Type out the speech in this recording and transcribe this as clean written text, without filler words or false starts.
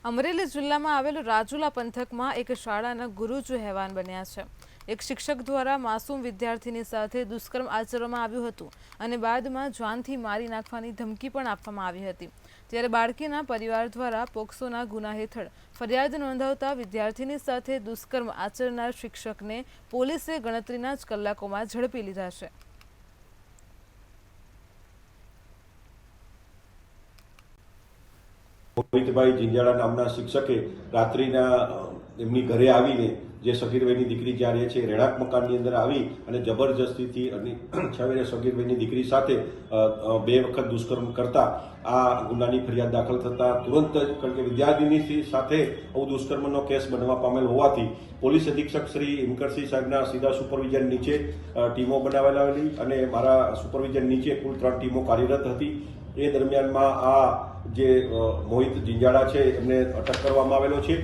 અમરેલી જિલ્લામાં આવેલું રાજુલા પંથકમાં એક શાળાના ગુરુજી હેવાન બન્યા છે। એક શિક્ષક દ્વારા માસૂમ વિદ્યાર્થીની સાથે દુષ્કર્મ આચરવામાં આવ્યું હતું અને બાદમાં જાનથી મારી નાખવાની ધમકી પણ આપવામાં આવી હતી। ત્યારે બાળકીના પરિવાર દ્વારા પોક્સોના ગુના હેઠળ ફરિયાદ નોંધાવતા વિદ્યાર્થીની સાથે દુષ્કર્મ આચરનાર શિક્ષકને પોલીસે ગણતરીના જ કલાકોમાં ઝડપી લીધા છે। મોહિતભાઈ જિંજાળા નામના શિક્ષકે રાત્રિના એમની ઘરે આવીને જે સગીરભાઈની દીકરી જ્યાં રહે છે રહેણાંક મકાનની અંદર આવી અને જબરજસ્તીથી અને 6 વર્ષ સગીરભાઈની દીકરી સાથે 2 વખત દુષ્કર્મ કરતા આ ગુનાની ફરિયાદ દાખલ થતા તુરંત જ કારણ કે વિદ્યાર્થીની સાથે આવું દુષ્કર્મનો કેસ બનવા પામેલ હોવાથી પોલીસ અધિક્ષક શ્રી હિમકરસિંહ સાહેબના સીધા સુપરવિઝન નીચે ટીમો બનાવેલી અને મારા સુપરવિઝન નીચે કુલ 3 ટીમો કાર્યરત હતી। એ દરમિયાનમાં આ જે મોહિત જિંજાળા છે એમને અટક કરવામાં આવેલો છે।